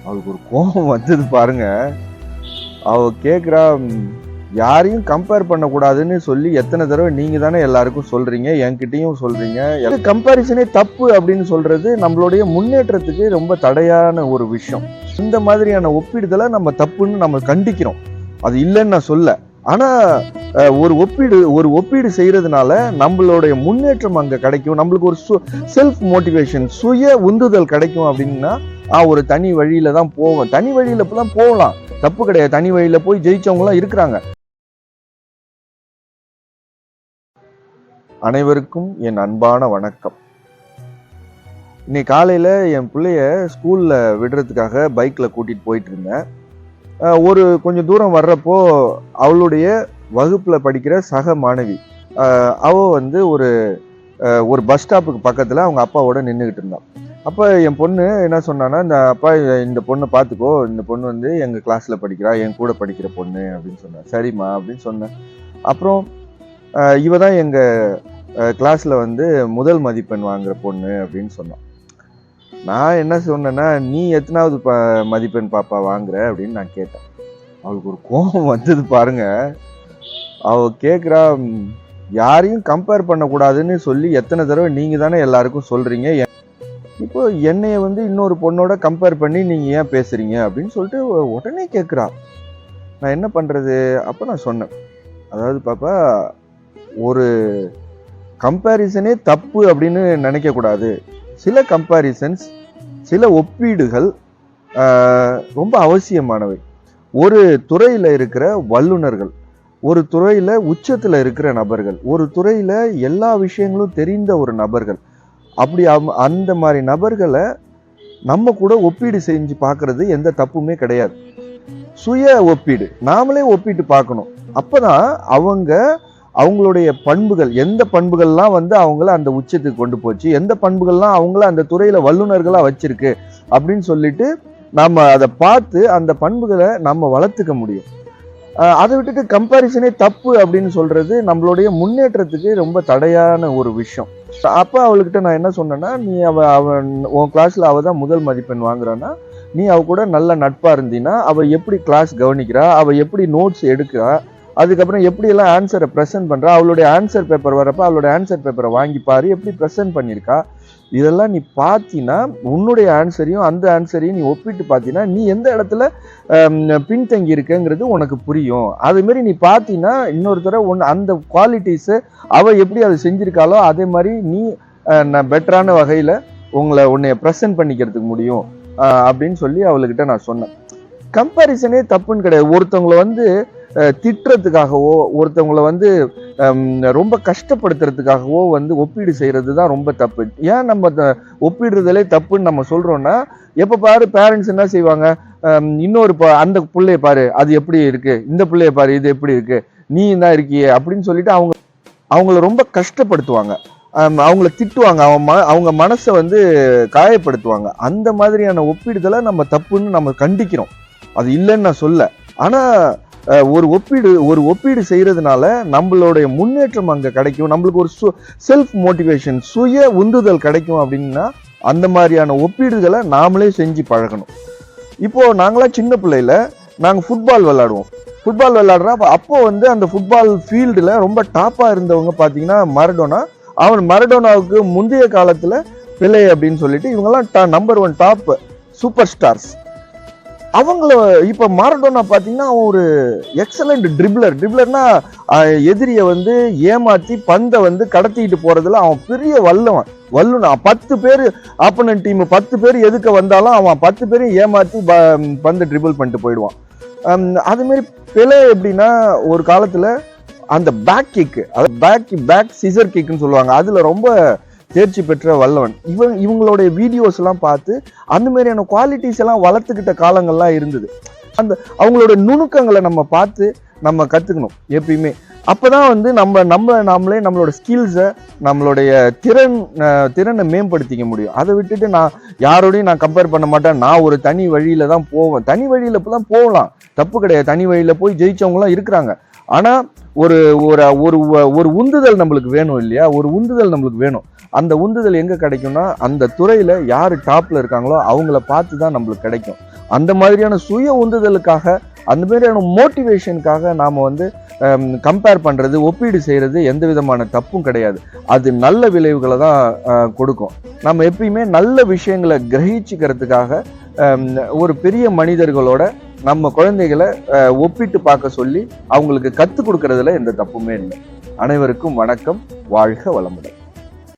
அவளுக்கு ஒரு கோபம் வந்தது பாருங்க. அவ கேக்குறா, யாரையும் கம்பேர் பண்ணக்கூடாதுன்னு சொல்லி எத்தனை தடவை நீங்க தானே எல்லாருக்கும் சொல்றீங்க, என்கிட்டயும் சொல்றீங்க. கம்பேரிசனே தப்பு அப்படின்னு சொல்றது நம்மளுடைய முன்னேற்றத்துக்கு ரொம்ப தடையான ஒரு விஷயம். இந்த மாதிரியான ஒப்பீடுதலை நம்ம தப்புன்னு நம்ம கண்டிக்கிறோம். அது இல்லைன்னு நான் சொல்ல. ஆனா ஒரு ஒப்பீடு செய்யறதுனால நம்மளுடைய முன்னேற்றம் அங்க கிடைக்கும். நம்மளுக்கு ஒரு செல்ஃப் மோட்டிவேஷன், சுய உந்துதல் கிடைக்கும். அப்படின்னா ஒரு தனி வழியில தான் போவோம். தனி வழியில தான் போகலாம், தப்பு கிடையாது. தனி வழியில போய் ஜெயிச்சவங்க எல்லாம் இருக்கிறாங்க. அனைவருக்கும் என் அன்பான வணக்கம். இன்னைக்கு காலையில என் பிள்ளைய ஸ்கூல்ல விடுறதுக்காக பைக்ல கூட்டிட்டு போயிட்டு இருந்தேன். கொஞ்சம் தூரம் வர்றப்போ அவளுடைய வகுப்புல படிக்கிற சக மாணவி அவ ஒரு பஸ் ஸ்டாப்புக்கு பக்கத்துல அவங்க அப்பாவோட நின்றுகிட்டு இருந்தான். அப்ப என் பொண்ணு என்ன சொன்னான்னா, இந்த பொண்ணை பார்த்துக்கோ, இந்த பொண்ணு எங்க கிளாஸ்ல படிக்கிறா, என் கூட படிக்கிற பொண்ணு அப்படின்னு சொன்னா. சரிம்மா அப்படின்னு சொன்னேன். அப்புறம் இவ தான் எங்க கிளாஸ்ல முதல் மதிப்பெண் வாங்குற பொண்ணு அப்படின்னு சொன்னான். நான் என்ன சொன்னேன்னா, நீ எத்தனாவது மதிப்பெண் பாப்பா வாங்குற அப்படின்னு நான் கேட்டேன். அவளுக்கு ஒரு கோபம் வந்தது பாருங்க. அவ கேக்குறா, யாரையும் கம்பேர் பண்ணக்கூடாதுன்னு சொல்லி எத்தனை தடவை நீங்க தானே எல்லாருக்கும் சொல்றீங்க, இப்போ என்னைய இன்னொரு பொண்ணோட கம்பேர் பண்ணி நீங்க ஏன் பேசுறீங்க அப்படின்னு சொல்லிட்டு உடனே கேக்குறா. நான் என்ன பண்றது? அப்ப நான் சொன்னேன், அதாவது பாப்பா, ஒரு கம்பேரிசனே தப்பு அப்படின்னு நினைக்க கூடாது. சில கம்பேரிசன்ஸ், சில ஒப்பீடுகள் ரொம்ப அவசியமானவை. ஒரு துறையில இருக்கிற வல்லுநர்கள், ஒரு துறையில உச்சத்துல இருக்கிற நபர்கள், ஒரு துறையில எல்லா விஷயங்களும் தெரிந்த ஒரு நபர்கள், அப்படி அந்த மாதிரி நபர்களை நம்ம கூட ஒப்பீடு செஞ்சு பார்க்கறது எந்த தப்புமே கிடையாது. சுய ஒப்பீடு, நாமளே ஒப்பிட்டு பார்க்கணும். அப்பதான் அவங்களுடைய பண்புகள், எந்த பண்புகள்லாம் அவங்கள அந்த உச்சத்துக்கு கொண்டு போச்சு, எந்த பண்புகள்லாம் அவங்கள அந்த துறையில வல்லுநர்களா வச்சிருக்கு அப்படின்னு சொல்லிட்டு நாம அதை பார்த்து அந்த பண்புகளை நம்ம வளர்த்துக்க முடியும். அதை விட்டுட்டு கம்பேரிசனே தப்பு அப்படின்னு சொல்றது நம்மளுடைய முன்னேற்றத்துக்கு ரொம்ப தடையான ஒரு விஷயம். அப்ப அவளுக்கிட்ட நான் என்ன சொன்னேன்னா, நீ உன் கிளாஸ்ல அவ தான் முதல் மதிப்பெண் வாங்குறான்னா, நீ அவ கூட நல்ல நட்பா இருந்தீன்னா அவ எப்படி கிளாஸ் கவனிக்கிறா, அவ எப்படி நோட்ஸ் எடுக்கிறா, அதுக்கப்புறம் எப்படி எல்லாம் ஆன்சரை ப்ரெசென்ட் பண்றா, அவளுடைய ஆன்சர் பேப்பர் வரப்ப அவளுடைய ஆன்சர் பேப்பரை வாங்கி பாரு, எப்படி ப்ரெசென்ட் பண்ணியிருக்கா. இதெல்லாம் நீ பார்த்தீங்கன்னா உன்னுடைய ஆன்சரையும் அந்த ஆன்சரையும் நீ ஒப்பிட்டு பார்த்தீங்கன்னா நீ எந்த இடத்துல பின்தங்கி இருக்கங்கிறது உனக்கு புரியும். அது மாதிரி நீ பார்த்தீங்கன்னா இன்னொரு தடவை அந்த குவாலிட்டிஸை அவ எப்படி அதை செஞ்சிருக்காளோ அதே மாதிரி நீ பெட்டரான வகையில உன்னைய ப்ரெசென்ட் பண்ணிக்கிறதுக்கு முடியும் அப்படின்னு சொல்லி அவளுக்கிட்ட நான் சொன்னேன். கம்பேரிசனே தப்புன்னு கிடையாது. ஒருத்தவங்களை திட்டுறதுக்காகவோ, ஒருத்தவங்களை ரொம்ப கஷ்டப்படுத்துறதுக்காகவோ ஒப்பீடு செய்யறது தான் ரொம்ப தப்பு. ஏன் நம்ம ஒப்பிடுறதுலே தப்புன்னு நம்ம சொல்றோம்னா, எப்ப பாரு பேரண்ட்ஸ் என்ன செய்வாங்க, இன்னொரு அந்த பிள்ளைய பாரு அது எப்படி இருக்கு, இந்த பிள்ளைய பாரு இது எப்படி இருக்கு, நீ தான் இருக்கியே அப்படின்னு சொல்லிட்டு அவங்கள ரொம்ப கஷ்டப்படுத்துவாங்க, அவங்கள திட்டுவாங்க, அவங்க மனசை காயப்படுத்துவாங்க. அந்த மாதிரியான ஒப்பீடுதலை நம்ம தப்புன்னு நம்ம கண்டிக்கிறோம். அது இல்லைன்னு நான் சொல்ல. ஆனா ஒரு ஒப்பீடு செய்யறதுனால நம்மளுடைய முன்னேற்றம் அங்க கிடைக்கும். நம்மளுக்கு ஒரு செல்ஃப் மோட்டிவேஷன், சுய உந்துதல் கிடைக்கும். அப்படின்னா அந்த மாதிரியான ஒப்பீடுகளை நாமளே செஞ்சு பழகணும். இப்போ நாங்களாம் சின்ன பிள்ளையில நாங்க ஃபுட்பால் விளையாடுவோம். ஃபுட்பால் விளையாடுறோம். அப்போ அந்த ஃபுட்பால் ஃபீல்டுல ரொம்ப டாப்பா இருந்தவங்க பாத்தீங்கன்னா மரடோனா. மரடோனாவுக்கு முந்தைய காலத்துல பெலே அப்படின்னு சொல்லிட்டு இவங்கெல்லாம் நம்பர் 1 டாப் சூப்பர் ஸ்டார்ஸ். அவங்கள இப்ப மாரடோனா பாத்தீங்கன்னா ஒரு எக்ஸலண்ட் ட்ரிப்ளர்னா எதிரிய ஏமாத்தி பந்தை கடத்திட்டு போறதுல அவன் பெரிய வல்லுனா. 10 பேர் ஆப்போனன்ட் டீம் 10 பேர் எதுக்க வந்தாலும் அவன் 10 பேரையும் ஏமாத்தி பந்தை ட்ரிபிள் பண்ணிட்டு போயிடுவான். அது மாதிரி பெலே எப்படின்னா ஒரு காலத்துல அந்த பேக் கிக், பேக் சிசர் கிக்னு சொல்லுவாங்க, அதுல ரொம்ப தேர்ச்சி பெற்ற வல்லவன். இவங்களுடைய வீடியோஸ் எல்லாம் பார்த்து அந்த மாதிரியான குவாலிட்டிஸ் எல்லாம் வளர்த்துக்கிட்ட காலங்கள்லாம் இருந்தது. அவங்களோட நுணுக்கங்களை நம்ம பார்த்து நம்ம கத்துக்கணும் எப்பயுமே. அப்பதான் நாமளே நம்மளோட ஸ்கில்ஸை, நம்மளுடைய திறனை மேம்படுத்திக்க முடியும். அதை விட்டுட்டு நான் யாரோடையும் நான் கம்பேர் பண்ண மாட்டேன், நான் ஒரு தனி வழியில தான் போவேன். தனி வழியில தான் போகலாம், தப்பு கிடையாது. தனி வழியில போய் ஜெயிச்சவங்க எல்லாம் இருக்கிறாங்க. ஆனா ஒரு உந்துதல் நம்மளுக்கு வேணும் இல்லையா? ஒரு உந்துதல் நம்மளுக்கு வேணும். அந்த உந்துதல் எங்க கிடைக்கும்னா அந்த துறையில யாரு டாப்ல இருக்காங்களோ அவங்கள பார்த்து தான் நம்மளுக்கு கிடைக்கும். அந்த மாதிரியான சுய உந்துதலுக்காக, அந்த மாதிரியான மோட்டிவேஷனுக்காக நாம வந்து கம்பேர் பண்றது, ஒப்பீடு செய்யறது எந்த விதமான தப்பும் கிடையாது. அது நல்ல விளைவுகளை தான் கொடுக்கும். நம்ம எப்பயுமே நல்ல விஷயங்களை கிரகிச்சுக்கிறதுக்காக ஒரு பெரிய மனிதர்களோட நம்ம குழந்தைகளை ஒப்பிட்டு பார்க்க சொல்லி அவங்களுக்கு கற்றுக் கொடுக்கறதுல எந்த தப்புமே இல்லை. அனைவருக்கும் வணக்கம். வாழ்க வளமுடன்.